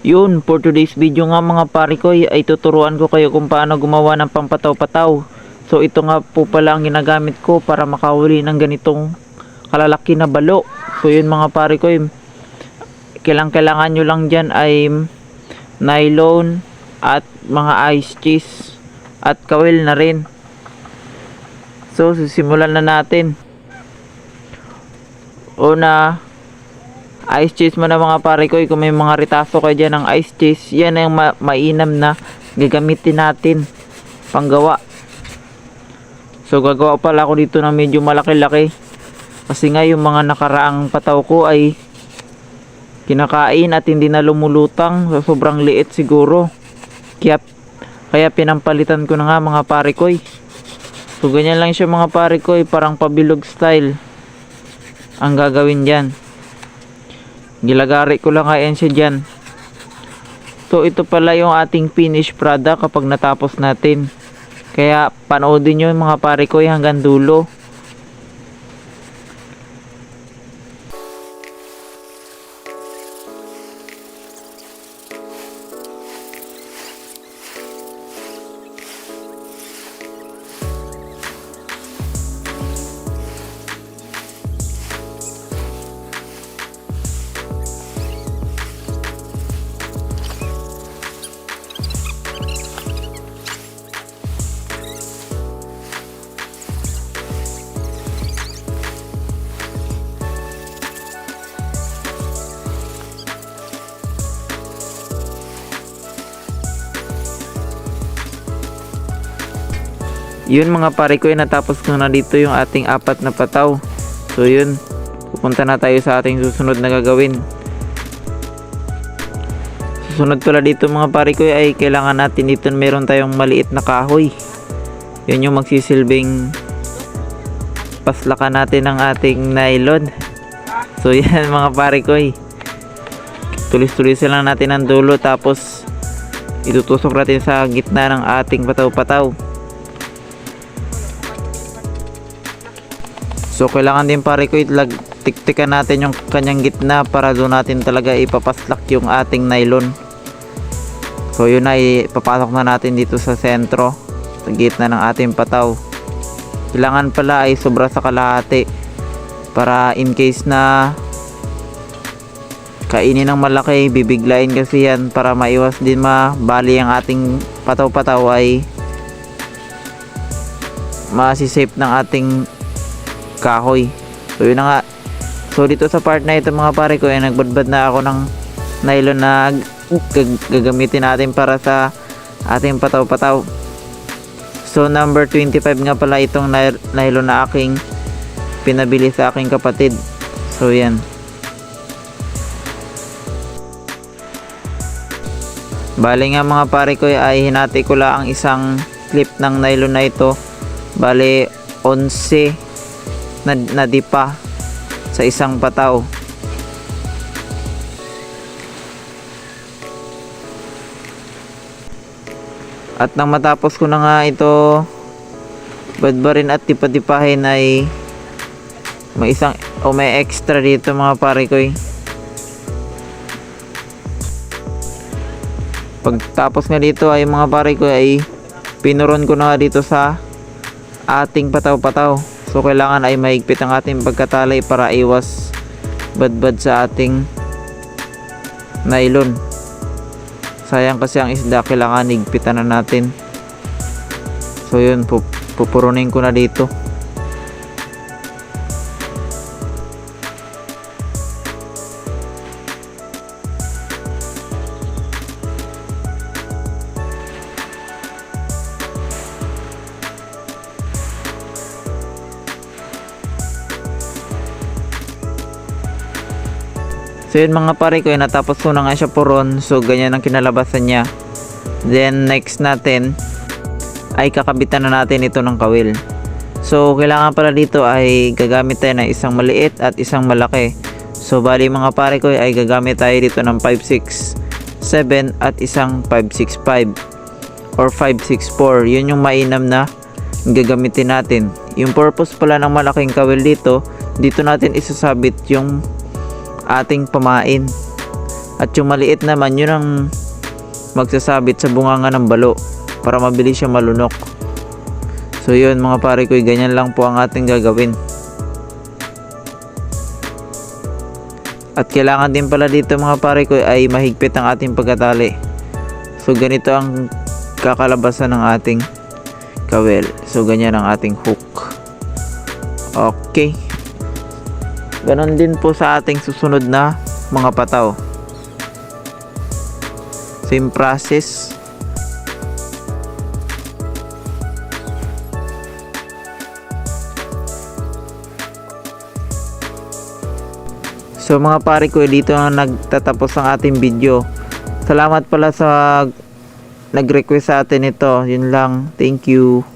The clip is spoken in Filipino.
Yun, for today's video nga mga pare ko ay tuturuan ko kayo kung paano gumawa ng pampataw-pataw. So ito nga po pala ang ginagamit ko para makahuli ng ganitong kalalaki na balo. So yun mga pare ko, kailangan nyo lang dyan ay nylon at mga ice cheese at kawil na rin. So sisimulan na natin. Una, ice cheese mo na mga pare ko. Kung may mga ritaso kayo dyan ng ice cheese, yan ang mainam na gagamitin natin panggawa. So gagawa pala ako dito ng medyo malaki-laki kasi nga yung mga nakaraang pataw ko ay kinakain at hindi na lumulutang. So sobrang liit siguro, kaya pinampalitan ko na nga mga pare ko. So ganyan lang siya mga pare ko, parang pabilog style ang gagawin dyan. Gilagari ko lang ayan siya dyan. So ito pala yung ating finished product kapag natapos natin. Kaya panoodin nyo mga pare ko hanggang dulo. Yun mga pare ko, natapos ko na dito yung ating apat na pataw. So yun, pupunta na tayo sa ating susunod na gagawin. Susunod pala dito mga pare ko ay kailangan natin dito meron tayong maliit na kahoy. Yun yung magsisilbing paslakan natin ng ating nylon. So yan mga pare ko, tulis-tulis lang natin ang dulo, tapos itutusok natin sa gitna ng ating pataw-pataw. So kailangan din pare ko tiktikan natin yung kanyang gitna para doon natin talaga ipapaslak yung ating nylon. So yun ay ipapasok na natin dito sa sentro, sa gitna ng ating pataw. Kailangan pala ay sobra sa kalahati para in case na kainin ng malaki, bibiglain kasi yan, para maiwas din mabali ang ating pataw-pataw ay masisafe ng ating kahoy. So yun na nga. So dito sa part na ito mga pare ko ay nagbadbad na ako ng nylon na gagamitin natin para sa ating pataw-pataw. So number 25 nga pala itong nylon na aking pinabili sa aking kapatid. So yan. Bali nga mga pare ko ay hinati ko lang ang isang clip ng nylon na ito. Bali 11 na dipa sa isang pataw. At nang matapos ko na nga ito badbarin at dipa-dipahin ay may isang may extra dito mga pare ko. Pagtapos nga dito ay mga pare ko ay pinuron ko na nga dito sa ating pataw-pataw. So kailangan ay mahigpit ang ating pagkatalay para iwas badbad sa ating nylon. Sayang kasi ang isda, kailangan higpitan na natin. So yun, pupurunin ko na dito. So yun mga pare ko, natapos ko na nga siya puron. So ganyan ang kinalabasan niya. Then next natin ay kakabitan na natin ito ng kawil. So kailangan pala dito ay gagamit tayo ng isang maliit at isang malaki. So bali mga pare ko ay gagamit tayo dito ng 567 at isang 565 or 564. Yun yung mainam na gagamitin natin. Yung purpose pala ng malaking kawil dito natin isasabit yung ating pamain At yung maliit naman, yun ang magsasabit sa bunganga ng balo para mabilis siya malunok. So yun mga pare ko, ganyan lang po ang ating gagawin. At kailangan din pala dito mga pare ko ay mahigpit ang ating pagkatali. So ganito ang kakalabasan ng ating kawel. So ganyan ang ating hook. Okay. Ganon din po sa ating susunod na mga pataw. Same process. So mga pare ko, dito na nagtatapos ang ating video. Salamat pala sa nag-request sa atin ito. Yun lang. Thank you.